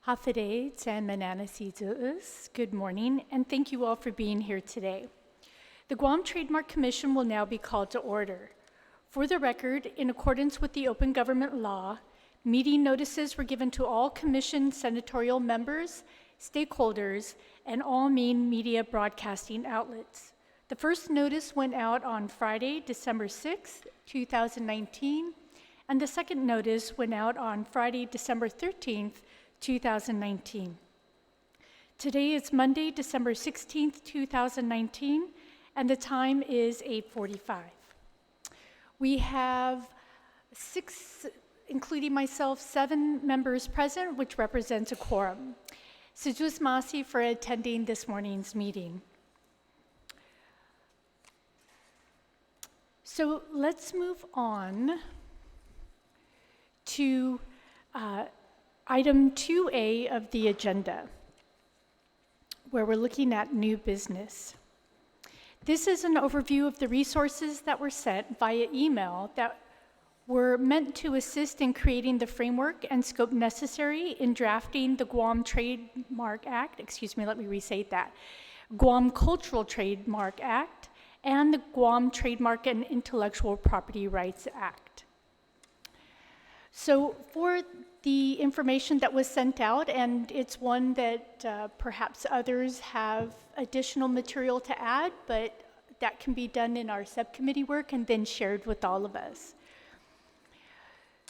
Hafide Tsan Mananasi Zu'us. Good morning, and thank you all for being here today. The Guam Trademark Commission will now be called to order. For the record, in accordance with the open government law, meeting notices were given to all commission senatorial members, stakeholders, and all main media broadcasting outlets. The first notice went out on Friday, December 6, 2019, and the second notice went out on Friday, December 13th, 2019. Today is Monday, December 16th, 2019, and the time is 8:45. We have six, including myself, 7 members present, which represents a quorum. Sejus Masi for attending this morning's meeting. So let's move on to item 2A of the agenda, where we're looking at new business. This is an overview of the resources that were sent via email that were meant to assist in creating the framework and scope necessary in drafting the Guam Trademark Act, Guam Cultural Trademark Act, and the Guam Trademark and Intellectual Property Rights Act. So for the information that was sent out, and it's one that perhaps others have additional material to add, but that can be done in our subcommittee work and then shared with all of us.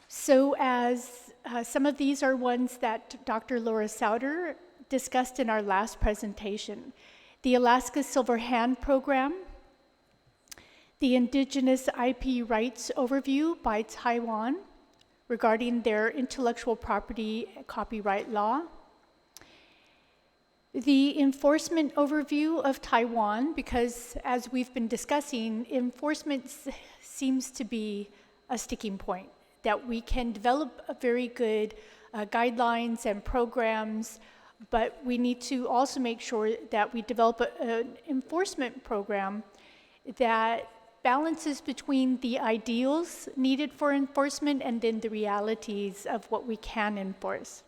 So as some of these are ones that Dr. Laura Souter discussed in our last presentation. The Alaska Silver Hand Program, the Indigenous IP Rights Overview by Taiwan regarding their intellectual property copyright law, the enforcement overview of Taiwan, because as we've been discussing, enforcement seems to be a sticking point, that we can develop a very good guidelines and programs, but we need to also make sure that we develop an enforcement program that balances between the ideals needed for enforcement and then the realities of what we can enforce.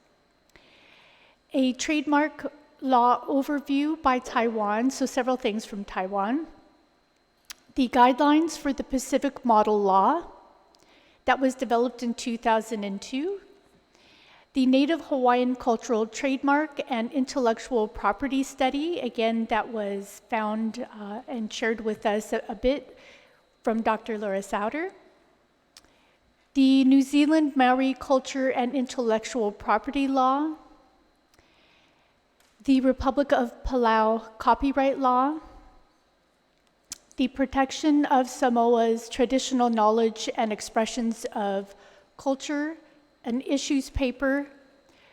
A trademark law overview by Taiwan, so several things from Taiwan. The guidelines for the Pacific Model Law that was developed in 2002. The Native Hawaiian Cultural Trademark and Intellectual Property Study, again, that was found and shared with us a bit from Dr. Laura Souter. The New Zealand Maori Culture and Intellectual Property Law. The Republic of Palau Copyright Law. The Protection of Samoa's Traditional Knowledge and Expressions of Culture, an issues paper.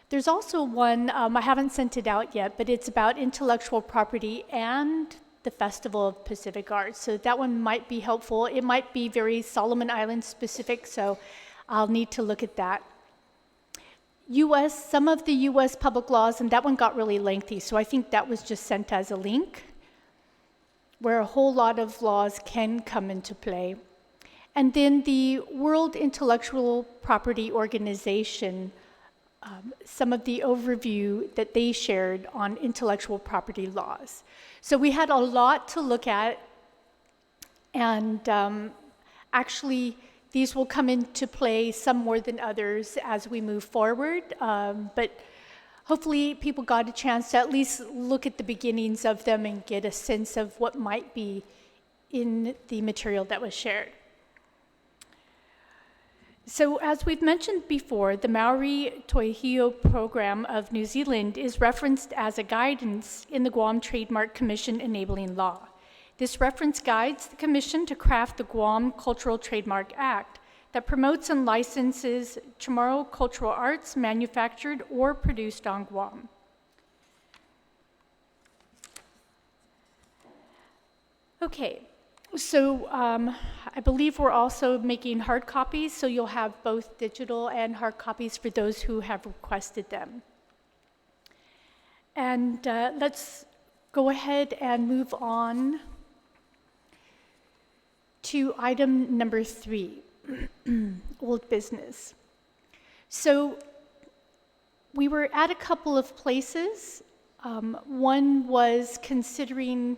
There's also one, I haven't sent it out yet, but it's about intellectual property and the Festival of Pacific Arts. So that one might be helpful. It might be very Solomon Island specific, so I'll need to look at that. some of the US public laws, and that one got really lengthy, so I think that was just sent as a link, where a whole lot of laws can come into play. And then the World Intellectual Property Organization, some of the overview that they shared on intellectual property laws. So we had a lot to look at, and actually these will come into play some more than others as we move forward, but hopefully people got a chance to at least look at the beginnings of them and get a sense of what might be in the material that was shared. So as we've mentioned before, the Maori Toihio program of New Zealand is referenced as a guidance in the Guam Trademark Commission enabling law. This reference guides the Commission to craft the Guam Cultural Trademark Act that promotes and licenses Chamorro cultural arts manufactured or produced on Guam. Okay. So I believe we're also making hard copies, so you'll have both digital and hard copies for those who have requested them. And let's go ahead and move on to item number 3, old business. So We were at a couple of places. One was considering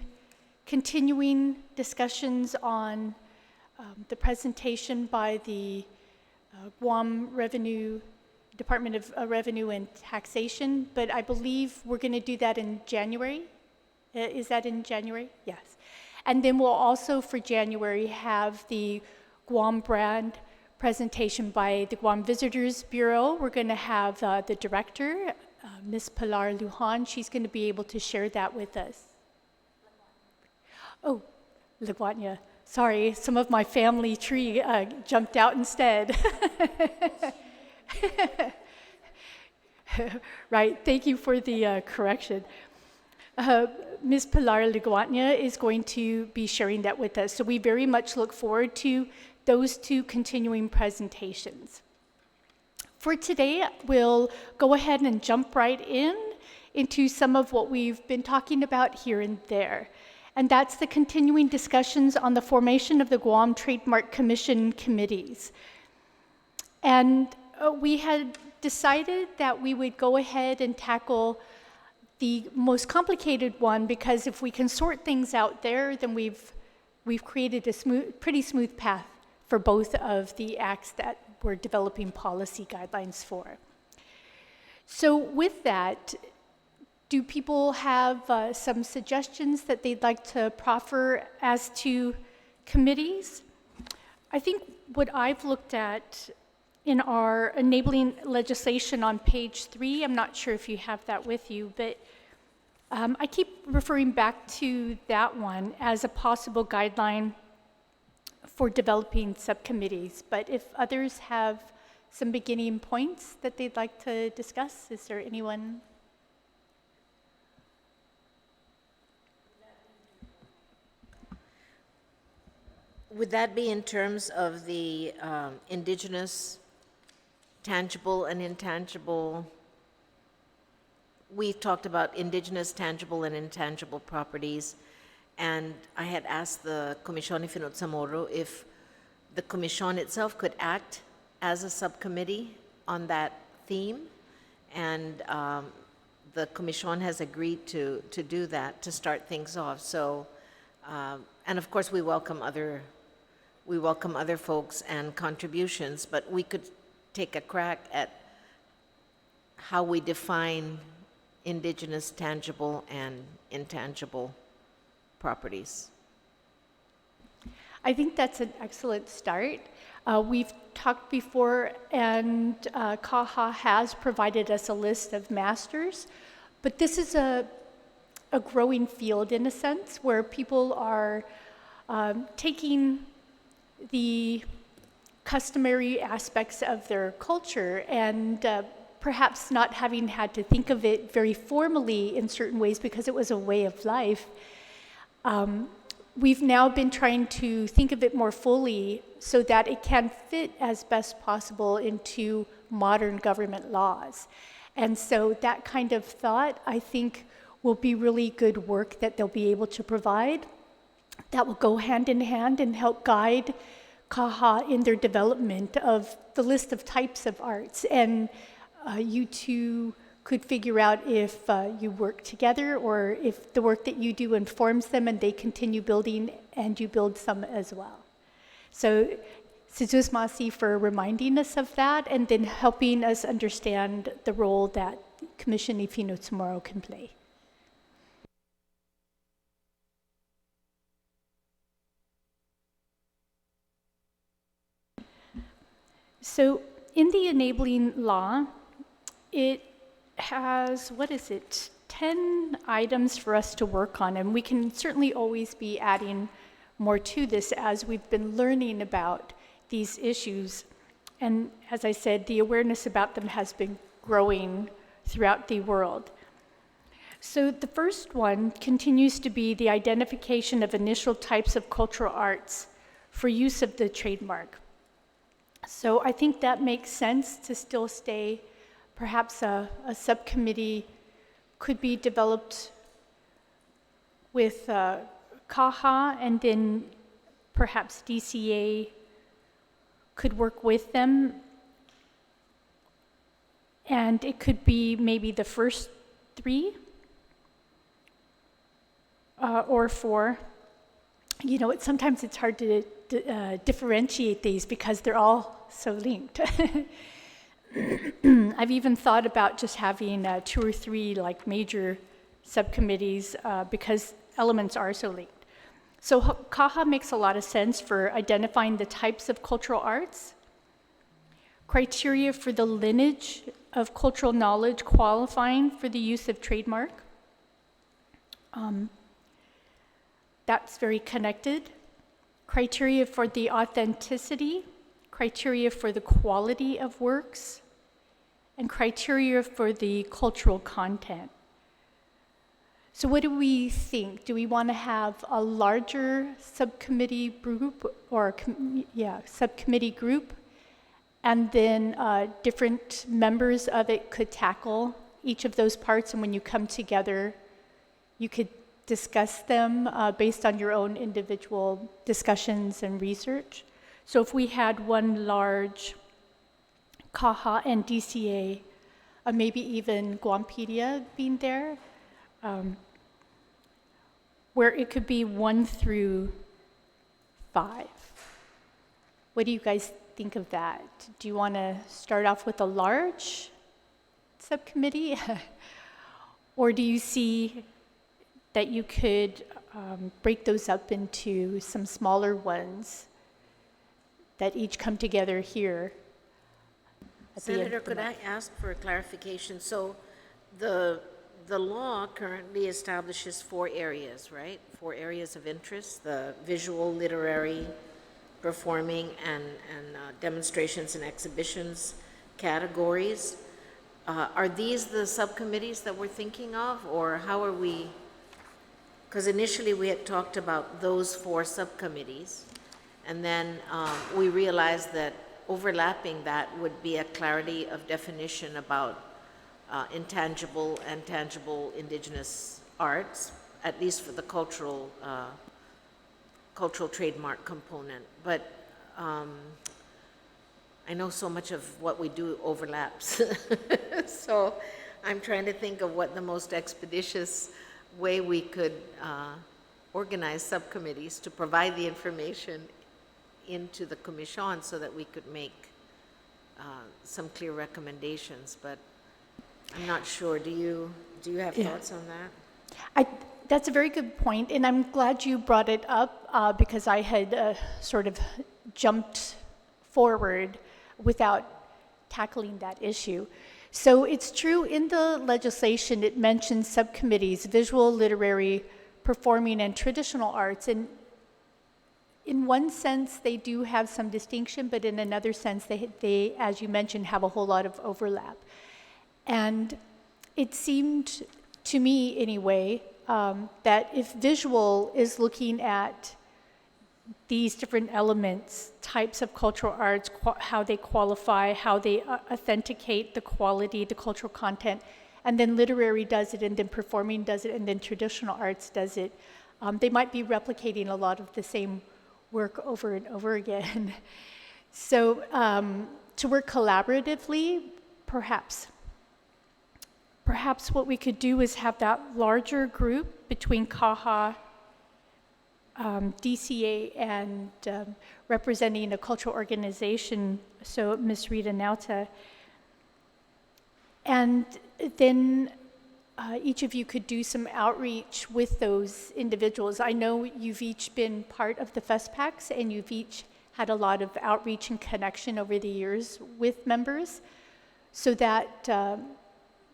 continuing discussions on the presentation by the Guam Department of Revenue and Taxation, but I believe we're going to do that in January. Is that in January? Yes. And then we'll also, for January, have the Guam brand presentation by the Guam Visitors Bureau. We're going to have the director, Ms. Pilar Lujan. She's going to be able to share that with us. Oh, Laguanya. Sorry, some of my family tree jumped out instead. Right, thank you for the correction. Ms. Pilar Laguanya is going to be sharing that with us. So we very much look forward to those two continuing presentations. For today, we'll go ahead and jump right into some of what we've been talking about here and there. And that's the continuing discussions on the formation of the Guam Trademark Commission committees. And we had decided that we would go ahead and tackle the most complicated one, because if we can sort things out there, then we've created a pretty smooth path for both of the acts that we're developing policy guidelines for. So with that, do people have some suggestions that they'd like to proffer as to committees? I think what I've looked at in our enabling legislation on page 3, I'm not sure if you have that with you, but I keep referring back to that one as a possible guideline for developing subcommittees. But if others have some beginning points that they'd like to discuss, is there anyone? Would that be in terms of the indigenous, tangible and intangible? We've talked about indigenous, tangible and intangible properties, and I had asked the Comisión Finot-Zamoro if the Commission itself could act as a subcommittee on that theme, and the Commission has agreed to do that, to start things off. So, and of course we welcome other folks and contributions, but we could take a crack at how we define indigenous, tangible, and intangible properties. I think that's an excellent start. We've talked before, and CAHA has provided us a list of masters, but this is a growing field in a sense, where people are taking the customary aspects of their culture and perhaps not having had to think of it very formally in certain ways because it was a way of life. We've now been trying to think of it more fully so that it can fit as best possible into modern government laws. And so that kind of thought, I think, will be really good work that they'll be able to provide that will go hand in hand and help guide CAHA in their development of the list of types of arts. And you two could figure out if you work together or if the work that you do informs them and they continue building and you build some as well. So Sizus Masi for reminding us of that and then helping us understand the role that Commission Ifino tomorrow can play. So in the enabling law, it has, 10 items for us to work on, and we can certainly always be adding more to this as we've been learning about these issues. And as I said, the awareness about them has been growing throughout the world. So the first one continues to be the identification of initial types of cultural arts for use of the trademark. So I think that makes sense to still stay. Perhaps a subcommittee could be developed with CAHA, and then perhaps DCA could work with them. And it could be maybe the first 3 or 4. You know, sometimes it's hard to differentiate these because they're all so linked. I've even thought about just having 2 or 3 like major subcommittees because elements are so linked. So CAHA makes a lot of sense for identifying the types of cultural arts, criteria for the lineage of cultural knowledge qualifying for the use of trademark. That's very connected. Criteria for the authenticity, criteria for the quality of works, and criteria for the cultural content. So what do we think? Do we want to have a larger subcommittee group or subcommittee group, and then different members of it could tackle each of those parts, and when you come together, you could discuss them based on your own individual discussions and research? So if we had one large CAHA and DCA, maybe even Guampedia being there, where it could be 1 through 5. What do you guys think of that? Do you want to start off with a large subcommittee? Or do you see that you could break those up into some smaller ones that each come together here? Senator, could I ask for a clarification? So the law currently establishes 4 areas, right? 4 areas of interest: the visual, literary, performing, and demonstrations and exhibitions categories. Are these the subcommittees that we're thinking of, or how are we? Because initially we had talked about those 4 subcommittees, and then we realized that overlapping that would be a clarity of definition about intangible and tangible indigenous arts, at least for the cultural trademark component. But I know so much of what we do overlaps. So I'm trying to think of what the most expeditious way we could organize subcommittees to provide the information into the commission so that we could make some clear recommendations. But I'm not sure. Do you have thoughts on that? That's a very good point, and I'm glad you brought it up because I had sort of jumped forward without tackling that issue. So it's true, in the legislation it mentions subcommittees: visual, literary, performing, and traditional arts. And in one sense they do have some distinction, but in another sense they, as you mentioned, have a whole lot of overlap. And it seemed to me anyway that if visual is looking at these different elements, types of cultural arts, how they qualify, how they authenticate the quality, the cultural content, and then literary does it, and then performing does it, and then traditional arts does it, they might be replicating a lot of the same work over and over again. So to work collaboratively, perhaps what we could do is have that larger group between CAHA, DCA, and representing a cultural organization, so Ms. Rita Nauta. And then each of you could do some outreach with those individuals. I know you've each been part of the FESPACs, and you've each had a lot of outreach and connection over the years with members, so that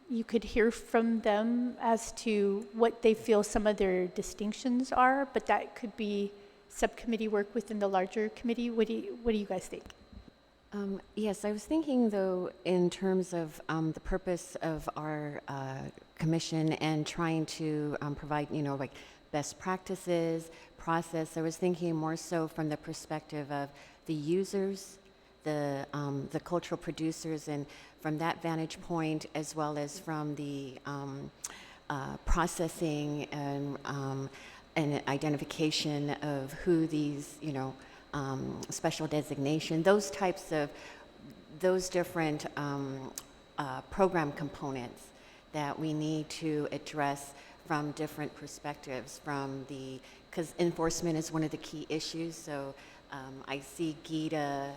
you could hear from them as to what they feel some of their distinctions are, but that could be subcommittee work within the larger committee. What do you guys think? Yes, I was thinking, though, in terms of the purpose of our commission and trying to provide, like best practices, process. I was thinking more so from the perspective of the users, the cultural producers, and from that vantage point, as well as from the processing and identification of who these, special designation, those types of, those different program components that we need to address from different perspectives, because enforcement is one of the key issues. So I see GITA,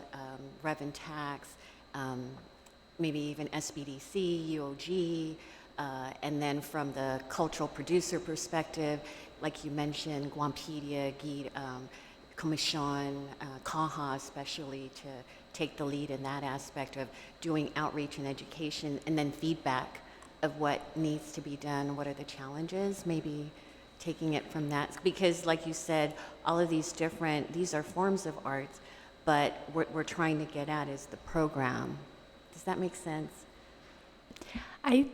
rev and tax, maybe even SBDC, UOG, and then from the cultural producer perspective, like you mentioned, Guampedia, GITA, Commission, CAHA especially, to take the lead in that aspect of doing outreach and education, and then feedback of what needs to be done, what are the challenges, maybe taking it from that. Because like you said, all of these are forms of art, but what we're trying to get at is the program. Does that make sense? I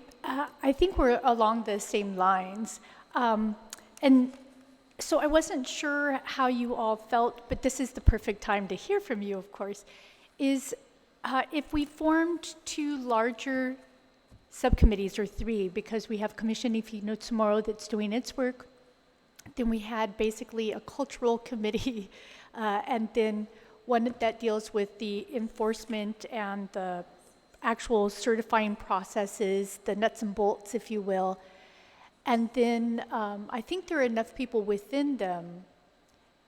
think we're along the same lines. And so I wasn't sure how you all felt, but this is the perfect time to hear from you, of course, is if we formed two larger subcommittees, or three, because we have Commission Ifino tomorrow that's doing its work, then we had basically a cultural committee, and then one that deals with the enforcement and the actual certifying processes, the nuts and bolts, if you will. And then I think there are enough people within them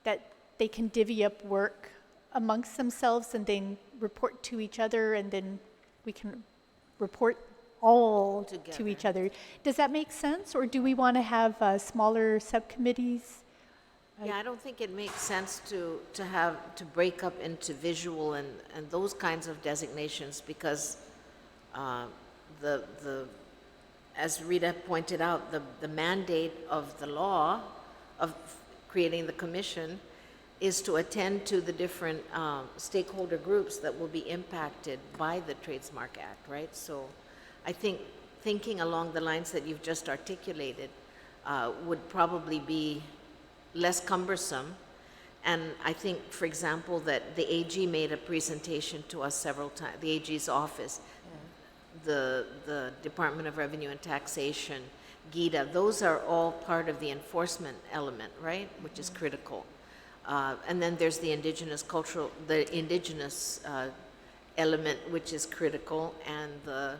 that they can divvy up work amongst themselves and then report to each other, and then we can report all to each other. Does that make sense, or do we want to have smaller subcommittees? Yeah, I don't think it makes sense to break up into visual and those kinds of designations, because as Rita pointed out, the mandate of the law of creating the commission is to attend to the different stakeholder groups that will be impacted by the Trademark Act, right? So I think thinking along the lines that you've just articulated would probably be less cumbersome. And I think, for example, that the AG made a presentation to us several times, the AG's office, the Department of Revenue and Taxation, GITA, those are all part of the enforcement element, right? Which is critical. And then there's the indigenous element, which is critical, and the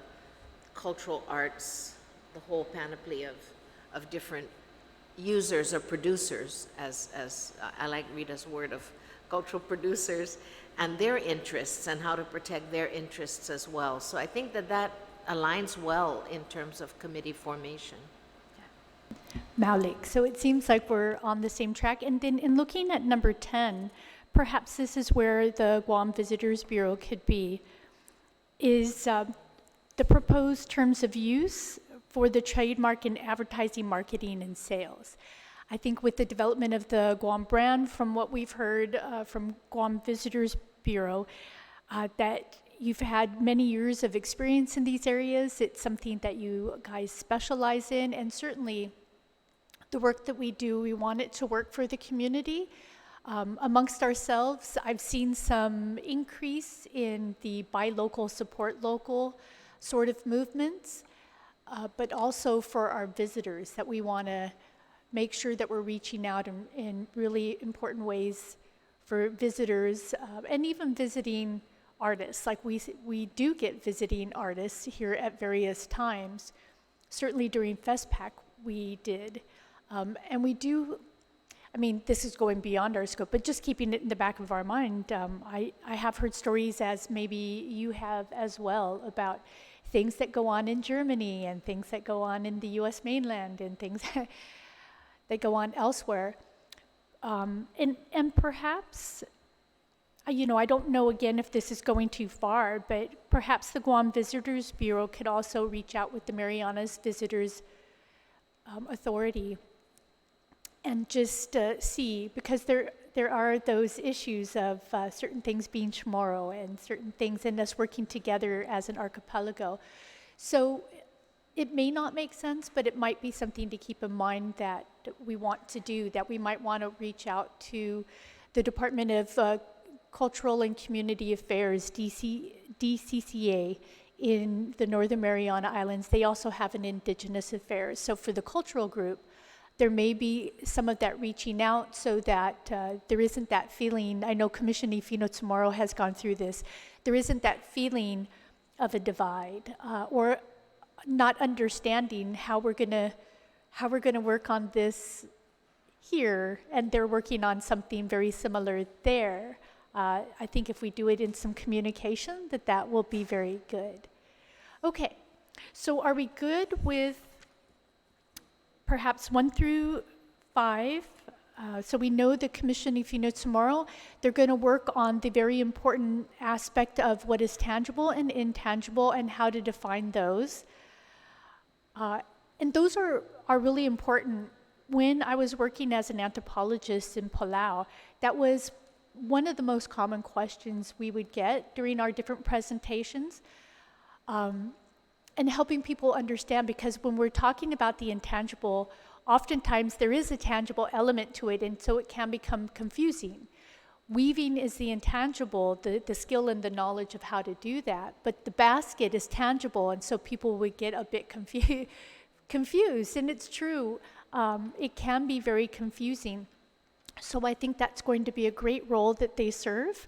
cultural arts, the whole panoply of different users or producers, as I like Rita's word of cultural producers, and their interests and how to protect their interests as well. So I think that aligns well in terms of committee formation. Malik, so it seems like we're on the same track. And then in looking at number 10, perhaps this is where the Guam Visitors Bureau could be, is the proposed terms of use for the trademark in advertising, marketing, and sales. I think with the development of the Guam brand, from what we've heard from Guam Visitors Bureau, that you've had many years of experience in these areas. It's something that you guys specialize in, and certainly the work that we do, we want it to work for the community. Amongst ourselves, I've seen some increase in the buy local, support local sort of movements, but also for our visitors, that we want to make sure that we're reaching out in really important ways for visitors, and even visiting artists. Like we do get visiting artists here at various times. Certainly during FestPac we did. And we do, I mean, this is going beyond our scope, but just keeping it in the back of our mind, I have heard stories, as maybe you have as well, about things that go on in Germany and things that go on in the US mainland and things that go on elsewhere. And perhaps, I don't know again if this is going too far, but perhaps the Guam Visitors Bureau could also reach out with the Marianas Visitors Authority and just see, because there are those issues of certain things being tomorrow and certain things and us working together as an archipelago. So it may not make sense, but it might be something to keep in mind that we want to do, that we might want to reach out to the Department of Cultural and Community Affairs, DCCA, in the Northern Mariana Islands. They also have an Indigenous Affairs. So for the cultural group, there may be some of that reaching out so that there isn't that feeling. I know Commission Ifino tomorrow has gone through this. There isn't that feeling of a divide, or not understanding how we're gonna work on this here, and they're working on something very similar there. I think if we do it in some communication, that will be very good. Okay, so are we good with perhaps 1 through 5? So we know the commission, if you know tomorrow, they're going to work on the very important aspect of what is tangible and intangible and how to define those. And those are really important. When I was working as an anthropologist in Palau, that was one of the most common questions we would get during our different presentations, and helping people understand, because when we're talking about the intangible, oftentimes there is a tangible element to it, and so it can become confusing. Weaving is the intangible, the skill and the knowledge of how to do that, but the basket is tangible, and so people would get a bit confused, and it's true. It can be very confusing. So I think that's going to be a great role that they serve.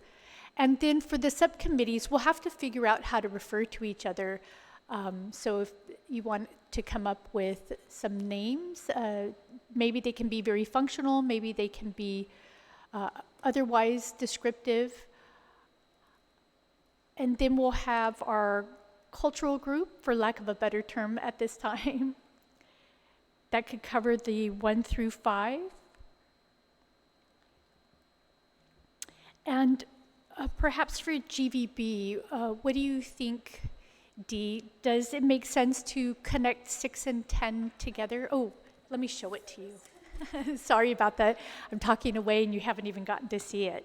And then for the subcommittees, we'll have to figure out how to refer to each other. So if you want to come up with some names, maybe they can be very functional, maybe they can be otherwise descriptive. And then we'll have our cultural group, for lack of a better term at this time. That could cover the 1 through 5. And perhaps for GVB, what do you think, Dee? Does it make sense to connect 6 and 10 together? Oh, let me show it to you. Sorry about that. I'm talking away and you haven't even gotten to see it.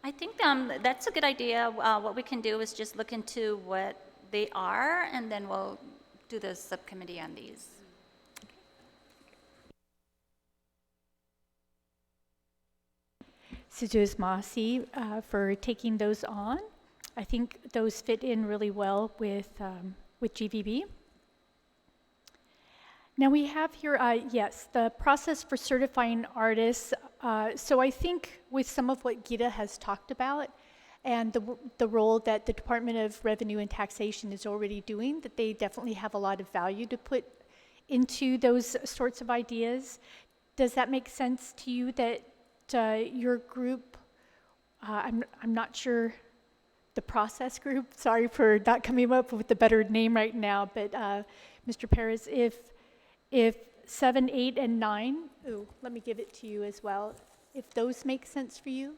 I think that's a good idea. What we can do is just look into what they are, and then we'll do the subcommittee on these. Sujus Masi for taking those on. I think those fit in really well with GVB. Now we have here, yes, the process for certifying artists. So I think with some of what Gita has talked about and the role that the Department of Revenue and Taxation is already doing, that they definitely have a lot of value to put into those sorts of ideas. Does that make sense to you that your group, I'm not sure, the process group, sorry for not coming up with a better name right now, but Mr. Perez, if 7, 8, and 9, ooh, let me give it to you as well, if those make sense for you?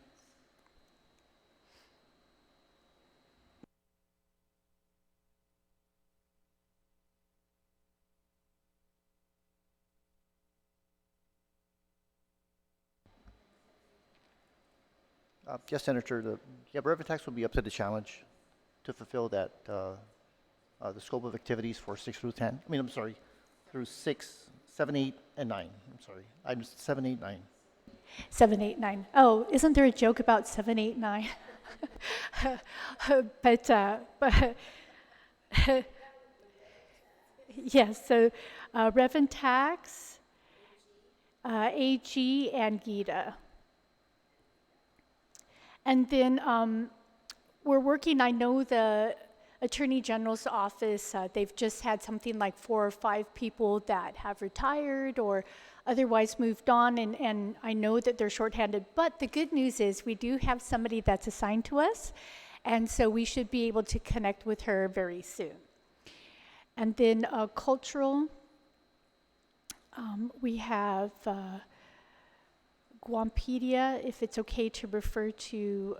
Yes, Senator, the revenue tax will be up to the challenge to fulfill that, the scope of activities for 6 through 10. I mean, I'm sorry, through 6, 7, 8, and 9. I'm sorry. I'm 7, 8, 9. 7, 8, 9. Oh, isn't there a joke about 7, 8, 9? but yes, so Rev and Tax, AG, and Gita. And then we're working, I know the Attorney General's office, they've just had something like 4 or 5 people that have retired or otherwise moved on, and I know that they're shorthanded. But the good news is we do have somebody that's assigned to us, and so we should be able to connect with her very soon. And then cultural, we have Guampedia, if it's okay to refer to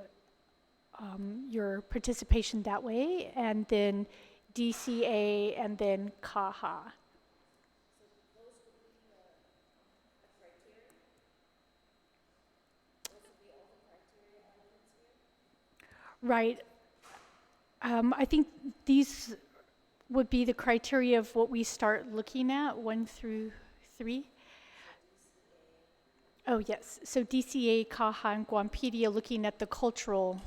your participation that way, and then DCA, and then CAHA. Right. I think these would be the criteria of what we start looking at, 1 through 3. Oh, yes. So DCA, CAHA, and Guampedia looking at the cultural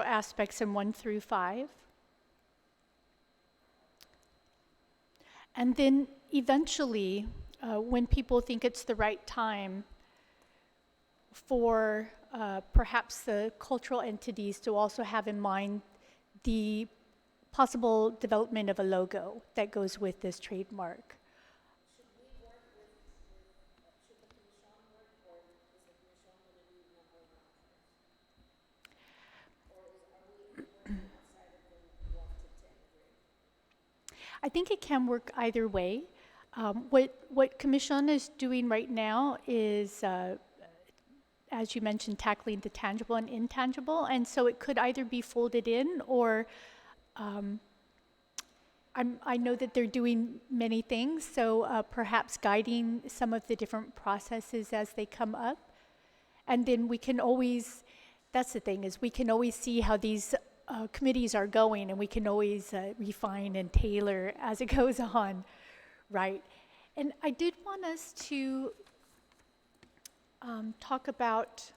aspects in 1 through 5. And then eventually, when people think it's the right time, for perhaps the cultural entities to also have in mind the possible development of a logo that goes with this trademark. I think it can work either way. What Commission is doing right now is, as you mentioned, tackling the tangible and intangible, and so it could either be folded in or I know that they're doing many things, so perhaps guiding some of the different processes as they come up. And then we can always, that's the thing, is we can always see how these committees are going, and we can always refine and tailor as it goes on, right? And I did want us to talk about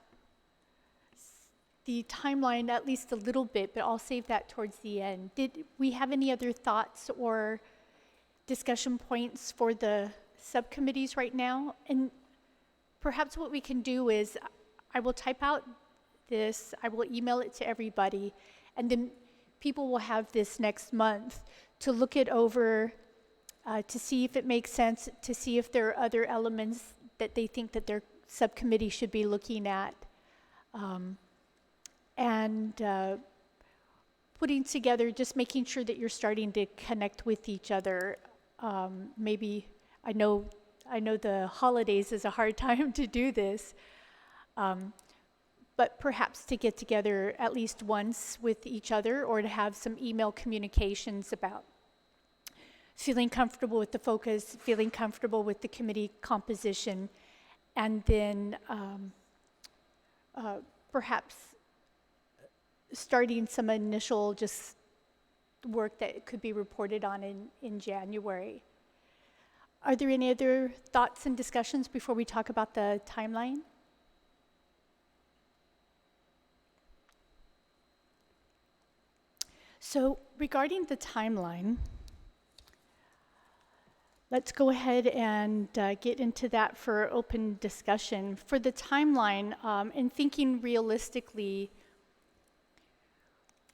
the timeline at least a little bit, but I'll save that towards the end. Did we have any other thoughts or discussion points for the subcommittees right now? And perhaps what we can do is I will type out this, I will email it to everybody, and then people will have this next month to look it over, to see if it makes sense, to see if there are other elements that they think that their subcommittee should be looking at. And putting together, just making sure that you're starting to connect with each other. Maybe, I know the holidays is a hard time to do this, but perhaps to get together at least once with each other, or to have some email communications about feeling comfortable with the focus, feeling comfortable with the committee composition, and then perhaps starting some initial just work that could be reported on in January. Are there any other thoughts and discussions before we talk about the timeline? So regarding the timeline, let's go ahead and get into that for open discussion. For the timeline, and thinking realistically,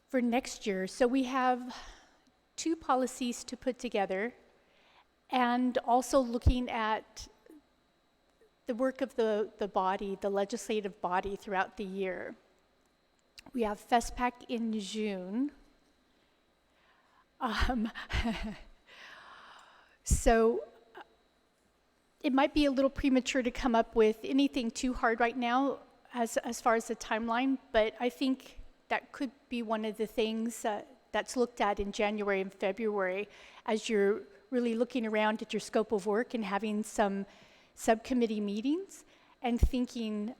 for next year, so we have 2 policies to put together, and also looking at the work of the body, the legislative body throughout the year. We have FESPAC in June. So it might be a little premature to come up with anything too hard right now as far as the timeline, but I think that could be one of the things that's looked at in January and February as you're really looking around at your scope of work and having some subcommittee meetings and thinking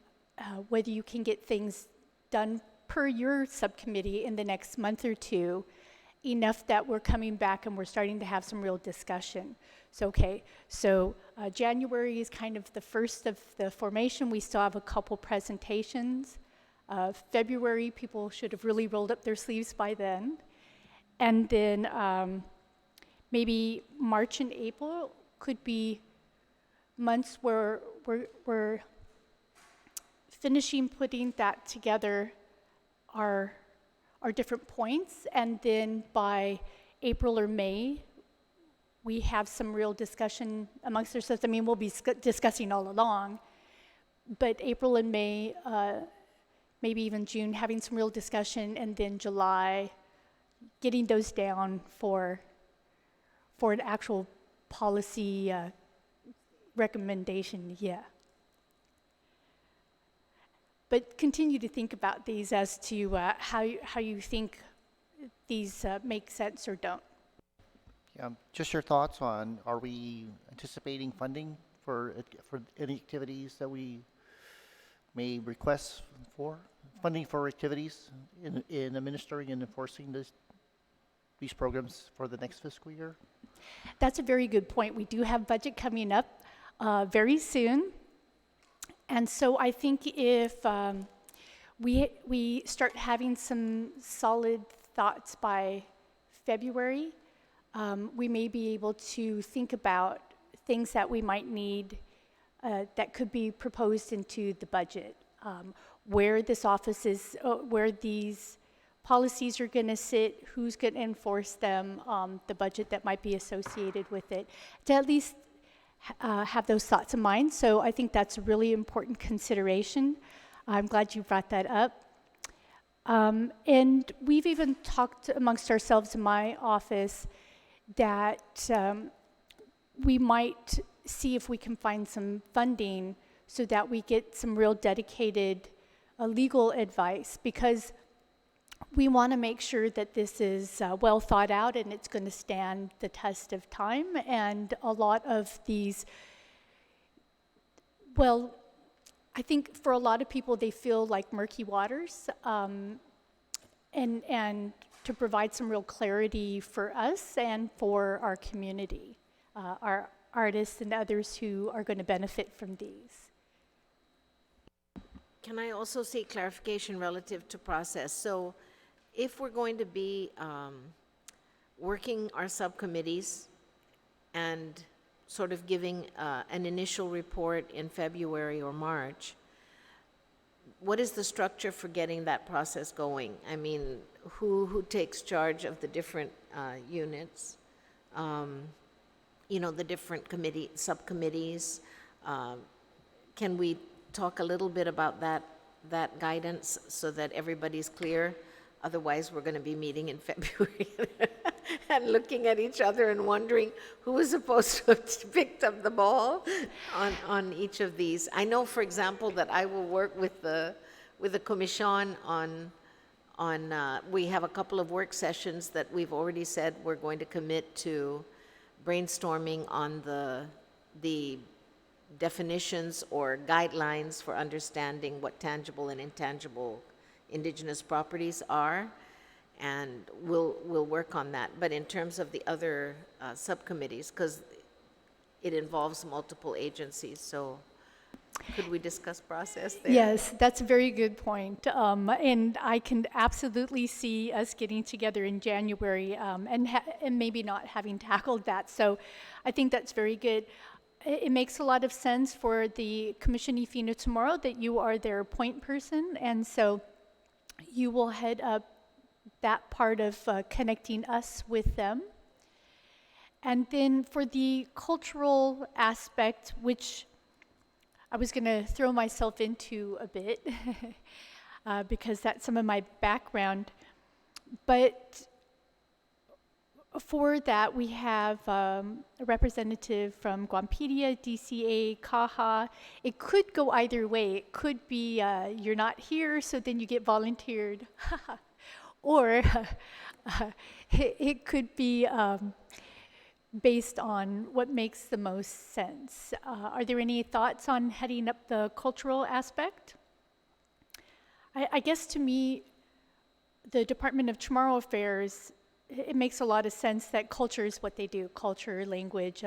whether you can get things done per your subcommittee in the next month or two, enough that we're coming back and we're starting to have some real discussion. So, okay, so January is kind of the first of the formation. We still have a couple presentations. February, people should have really rolled up their sleeves by then. And then maybe March and April could be months where we're finishing putting that together, our different points. And then by April or May, we have some real discussion amongst ourselves. I mean, we'll be discussing all along, but April and May, maybe even June, having some real discussion, and then July, getting those down for an actual policy recommendation, yeah. But continue to think about these as to how you think these make sense or don't. Yeah, just your thoughts on, are we anticipating funding for any activities that we may request for? Funding for activities in administering and enforcing these programs for the next fiscal year? That's a very good point. We do have budget coming up very soon. And so I think if we start having some solid thoughts by February, we may be able to think about things that we might need that could be proposed into the budget where this office is, where these policies are going to sit, who's going to enforce them, the budget that might be associated with it, to at least have those thoughts in mind. So I think that's a really important consideration. I'm glad you brought that up. And we've even talked amongst ourselves in my office that we might see if we can find some funding so that we get some real dedicated legal advice, because we want to make sure that this is well thought out and it's going to stand the test of time. And a lot of these, well, I think for a lot of people, they feel like murky waters, and to provide some real clarity for us and for our community, our artists and others who are going to benefit from these. Can I also seek clarification relative to process? So if we're going to be working our subcommittees and sort of giving an initial report in February or March, what is the structure for getting that process going? I mean, who takes charge of the different units? You know, the different subcommittees. Can we talk a little bit about that guidance so that everybody's clear? Otherwise, we're going to be meeting in February and looking at each other and wondering who was supposed to have picked up the ball on each of these. I know, for example, that I will work with the Commission on we have a couple of work sessions that we've already said we're going to commit to brainstorming on the definitions or guidelines for understanding what tangible and intangible indigenous properties are, and we'll work on that. But in terms of the other subcommittees, because it involves multiple agencies, so could we discuss process there? Yes, that's a very good point. And I can absolutely see us getting together in January and maybe not having tackled that. So I think that's very good. It makes a lot of sense for the Commission Ifino tomorrow that you are their point person, and so you will head up that part of connecting us with them. And then for the cultural aspect, which I was going to throw myself into a bit because that's some of my background, but for that, we have a representative from Guampedia, DCA, CAHA. It could go either way. It could be you're not here, so then you get volunteered. Or it could be based on what makes the most sense. Are there any thoughts on heading up the cultural aspect? I guess to me, the Department of Chamorro Affairs, it makes a lot of sense that culture is what they do, culture, language,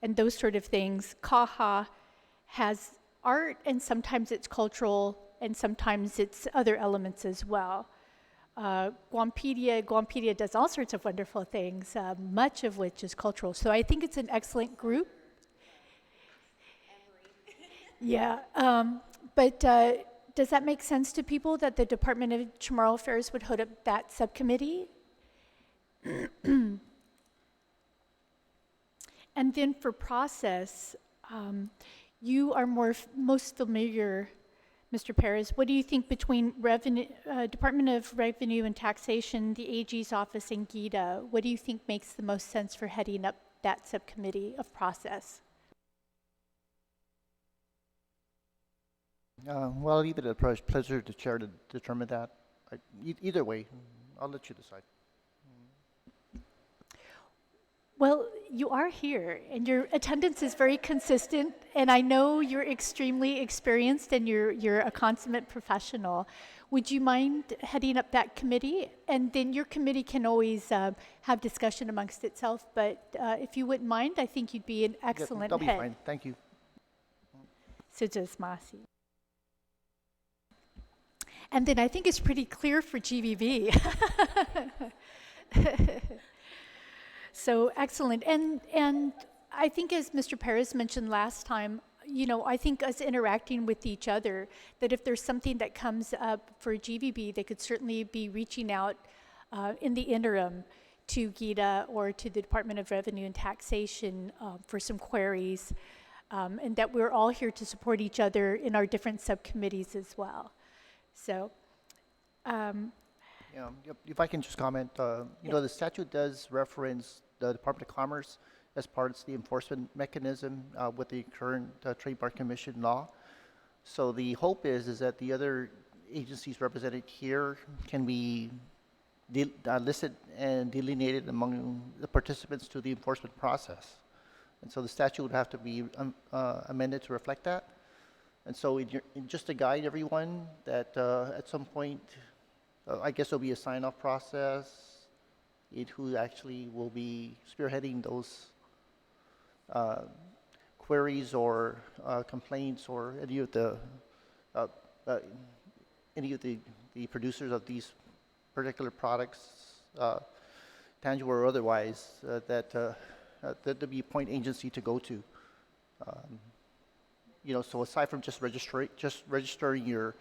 and those sort of things. CAHA has art, and sometimes it's cultural, and sometimes it's other elements as well. Guampedia does all sorts of wonderful things, much of which is cultural. So I think it's an excellent group. Yeah, but does that make sense to people that the Department of Chamorro Affairs would hold up that subcommittee? And then for process, you are most familiar, Mr. Perez. What do you think between Department of Revenue and Taxation, the AG's office, and GITA? What do you think makes the most sense for heading up that subcommittee of process? Well, I'll leave it a pleasure to chair to determine that. Either way, I'll let you decide. Well, you are here, and your attendance is very consistent, and I know you're extremely experienced and you're a consummate professional. Would you mind heading up that committee? And then your committee can always have discussion amongst itself, but if you wouldn't mind, I think you'd be an excellent that'll be head. fine. Thank you. Masi. And then I think it's pretty clear for GVB. So excellent. And I think as Mr. Perez mentioned last time, I think us interacting with each other, that if there's something that comes up for GVB, they could certainly be reaching out in the interim to GITA or to the Department of Revenue and Taxation for some queries, and that we're all here to support each other in our different subcommittees as well. So, If I can just comment, the statute does reference the Department of Commerce as part of the enforcement mechanism with the current Trademark Commission law. So the hope is that the other agencies represented here can be listed and delineated among the participants to the enforcement process. And so the statute would have to be amended to reflect that. And so just to guide everyone that at some point, I guess there'll be a sign-off process, who actually will be spearheading those queries or complaints, or any of the producers of these particular products, tangible or otherwise, that there'll be a point agency to go to. So aside from just registering your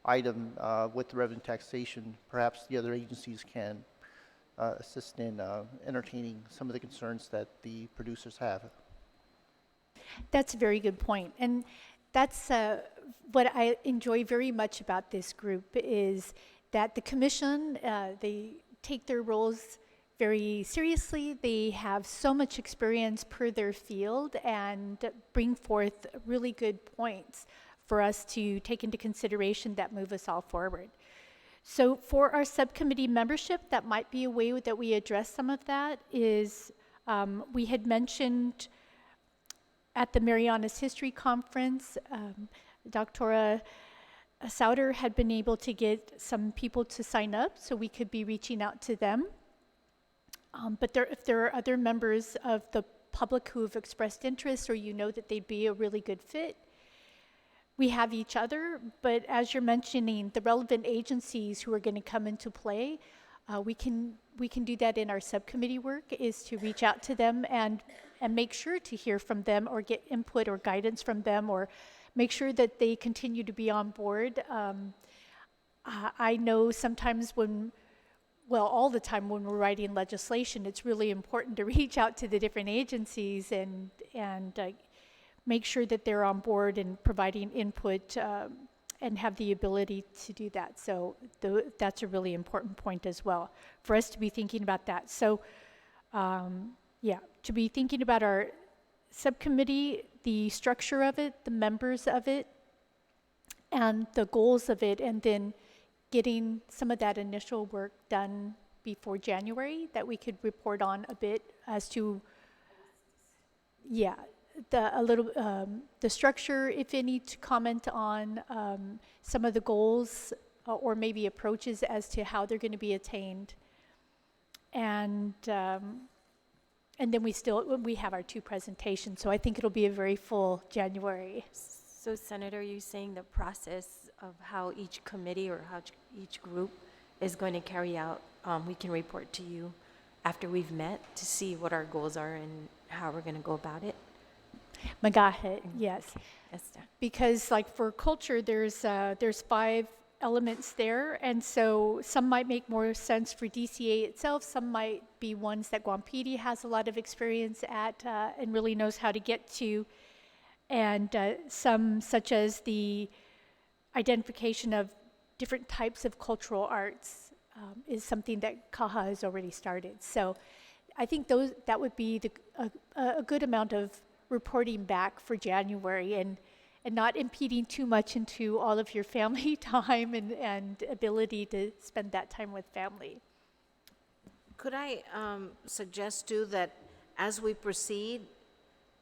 item with the revenue taxation, perhaps the other agencies can assist in entertaining some of the concerns that the producers have. that's a very good point. And that's what I enjoy very much about this group is that the commission, they take their roles very seriously. They have so much experience per their field and bring forth really good points for us to take into consideration that move us all forward. So for our subcommittee membership, that might be a way that we address some of that is we had mentioned at the Marianas History Conference, Dr. Sauter had been able to get some people to sign up, so we could be reaching out to them. But if there are other members of the public who have expressed interest or that they'd be a really good fit, we have each other. But as you're mentioning, the relevant agencies who are going to come into play, we can do that in our subcommittee work, is to reach out to them and make sure to hear from them or get input or guidance from them, or make sure that they continue to be on board. I know sometimes all the time when we're writing legislation, it's really important to reach out to the different agencies and make sure that they're on board and providing input and have the ability to do that. So that's a really important point as well for us to be thinking about that. So to be thinking about our subcommittee, the structure of it, the members of it, and the goals of it, and then getting some of that initial work done before January that we could report on a bit as to, the structure, if any, to comment on some of the goals or maybe approaches as to how they're going to be attained. And then we have our 2 presentations, so I think it'll be a very full January. So, Senator, you're saying the process of how each committee or how each group is going to carry out, we can report to you after we've met to see what our goals are and how we're going to go about it? Magahet, yes. Yes, sir. Because like for culture, there's 5 elements there, and so some might make more sense for DCA itself, some might be ones that Guam PD has a lot of experience at and really knows how to get to, and some such as the identification of different types of cultural arts is something that CAHA has already started. So I think that would be a good amount of reporting back for January, and not impeding too much into all of your family time and ability to spend that time with family. Could I suggest too that as we proceed,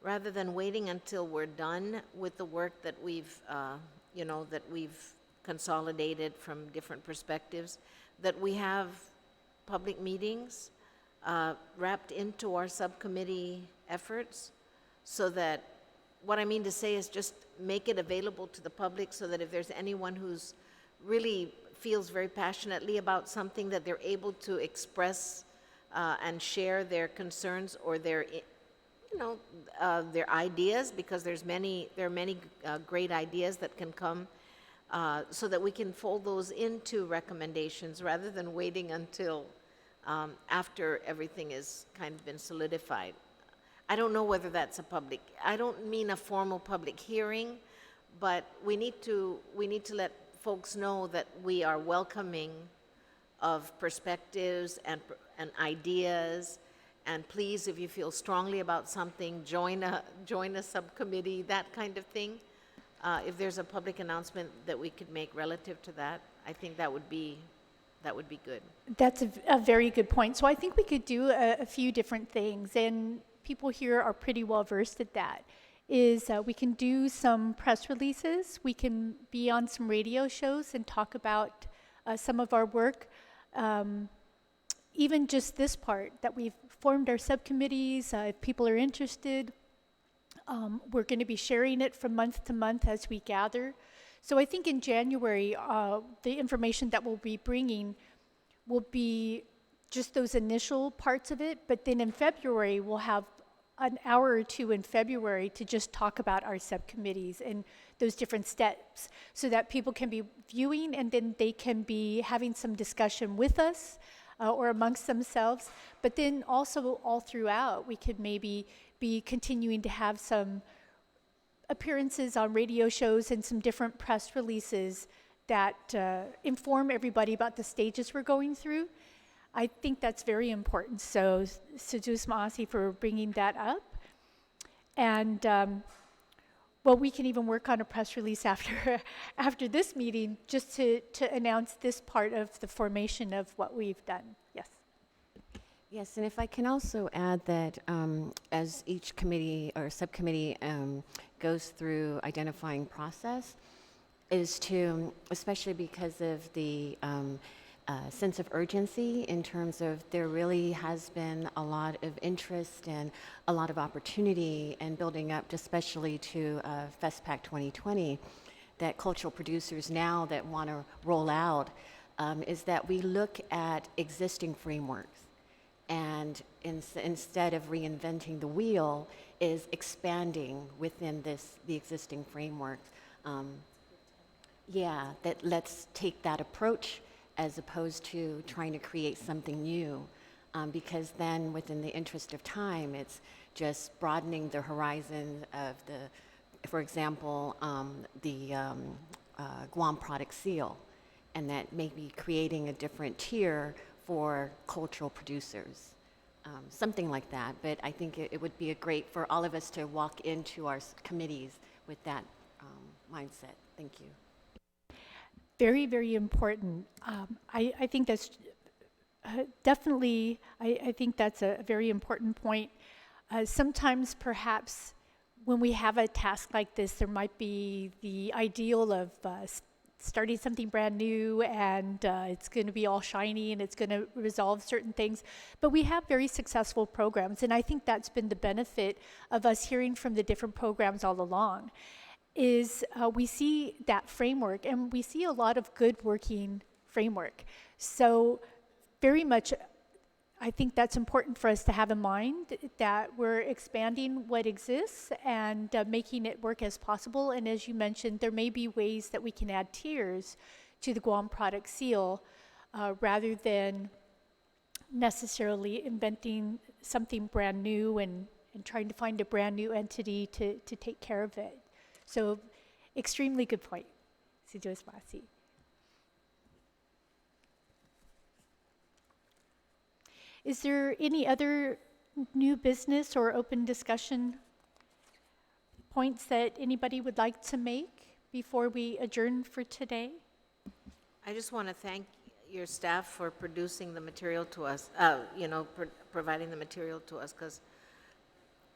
rather than waiting until we're done with the work that we've consolidated from different perspectives, that we have public meetings wrapped into our subcommittee efforts, so that, what I mean to say is just make it available to the public, so that if there's anyone who's really feels very passionately about something, that they're able to express and share their concerns or their you know, their ideas, because there are many great ideas that can come, so that we can fold those into recommendations rather than waiting until after everything is kind of been solidified. I don't know whether that's I don't mean a formal public hearing, but we need to let folks know that we are welcoming of perspectives and ideas. And please, if you feel strongly about something, join a subcommittee, that kind of thing. If there's a public announcement that we could make relative to that, I think that would be good. That's a very good point. So I think we could do a few different things, and people here are pretty well versed at that. We can do some press releases, we can be on some radio shows and talk about some of our work. Even just this part, that we've formed our subcommittees, if people are interested, we're going to be sharing it from month to month as we gather. So I think in January, the information that we'll be bringing will be just those initial parts of it, but then in February, we'll have an hour or two in February to just talk about our subcommittees and those different steps, so that people can be viewing and then they can be having some discussion with us or amongst themselves. But then also all throughout, we could maybe be continuing to have some appearances on radio shows and some different press releases that inform everybody about the stages we're going through. I think that's very important. So, Sejus Maasi for bringing that up. And, well, we can even work on a press release after this meeting just to announce this part of the formation of what we've done. Yes. Yes, and if I can also add that as each committee or subcommittee goes through identifying process, is to, especially because of the sense of urgency in terms of there really has been a lot of interest and a lot of opportunity and building up, especially to FestPac 2020, that cultural producers now that want to roll out, is that we look at existing frameworks. And instead of reinventing the wheel, is expanding within the existing framework. That let's take that approach as opposed to trying to create something new, because then within the interest of time, it's just broadening the horizon of for example, the Guam product seal, and that maybe creating a different tier for cultural producers, something like that. But I think it would be great for all of us to walk into our committees with that mindset. Thank you. Very, very important. I think that's definitely, I think that's a very important point. Sometimes perhaps when we have a task like this, there might be the ideal of starting something brand new and it's going to be all shiny and it's going to resolve certain things. But we have very successful programs, and I think that's been the benefit of us hearing from the different programs all along, is we see that framework and we see a lot of good working framework. So very much, I think that's important for us to have in mind, that we're expanding what exists and making it work as possible. And as you mentioned, there may be ways that we can add tiers to the Guam product seal rather than necessarily inventing something brand new and trying to find a brand new entity to take care of it. So extremely good point, Sejus Maasi. Is there any other new business or open discussion points that anybody would like to make before we adjourn for today? I just want to thank your staff for producing the material to us, providing the material to us, because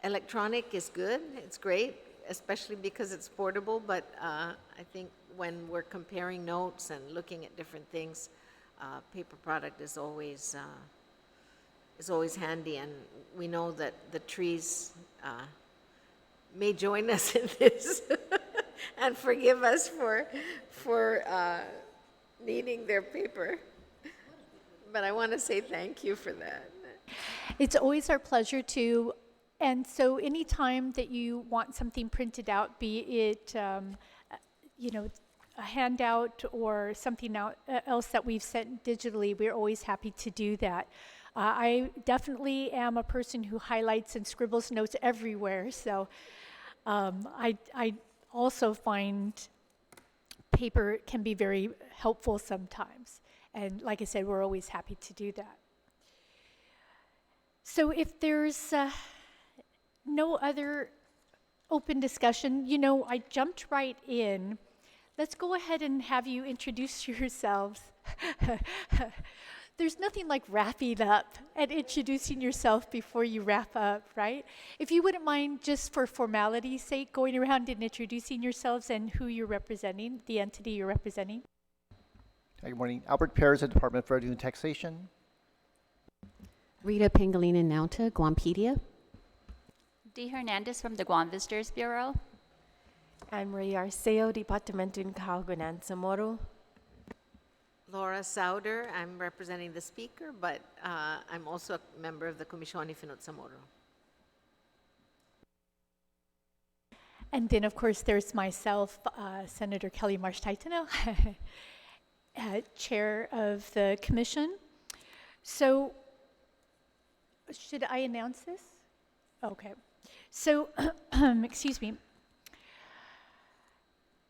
electronic is good, it's great, especially because it's portable, but I think when we're comparing notes and looking at different things, paper product is always handy, and we know that the trees may join us in this and forgive us for needing their paper. But I want to say thank you for that. It's always our pleasure to, And so anytime that you want something printed out, be it, you know, a handout or something else that we've sent digitally, we're always happy to do that. I definitely am a person who highlights and scribbles notes everywhere, so I also find paper can be very helpful sometimes. And like I said, we're always happy to do that. So if there's no other open discussion, you know, I jumped right in. Let's go ahead and have you introduce yourselves. There's nothing like wrapping up and introducing yourself before you wrap up, right? If you wouldn't mind, just for formality's sake, going around and introducing yourselves and who you're representing, the entity you're representing. Hi, good morning. Albert Perez, the Department of Revenue and Taxation. Rita Pangolina Nauta, Guampedia. Dee Hernandez from the Guam Visitors Bureau. I'm Maria Arceo, Departamento in Kahugunan, Samoro. Laura Sauder, I'm representing the speaker, but I'm also a member of the Comisión Finot Zamoro. And then, of course, there's myself, Senator Kelly Marsh Taitano, chair of the commission. So, should I announce this? Okay. So, excuse me.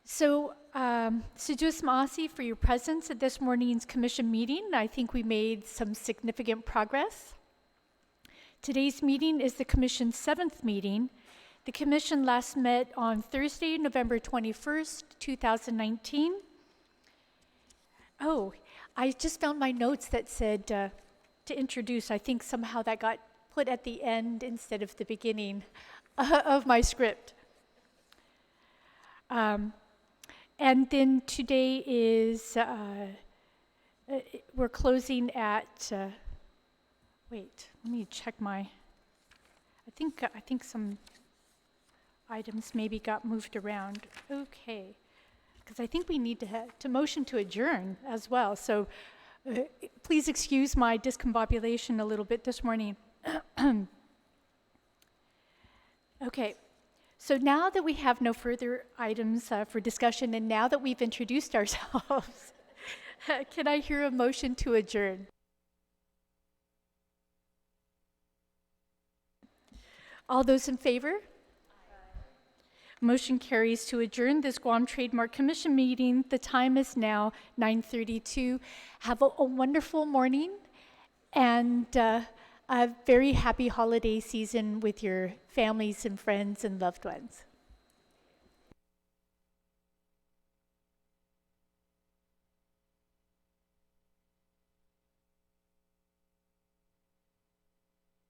So, Sejus Maasi for your presence at this morning's commission meeting. I think we made some significant progress. Today's meeting is the commission's 7th meeting. The commission last met on Thursday, November 21st, 2019. Oh, I just found my notes that said to introduce. I think somehow that got put at the end instead of the beginning of my script. And then today is, we're closing at, wait, let me check my, I think some items maybe got moved around. Okay, because I think we need to motion to adjourn as well. So please excuse my discombobulation a little bit this morning. Okay. So now that we have no further items for discussion, and now that we've introduced ourselves, can I hear a motion to adjourn? All those in favor? Motion carries to adjourn this Guam Trademark Commission meeting. The time is now 9:32. Have a wonderful morning and a very happy holiday season with your families and friends and loved ones.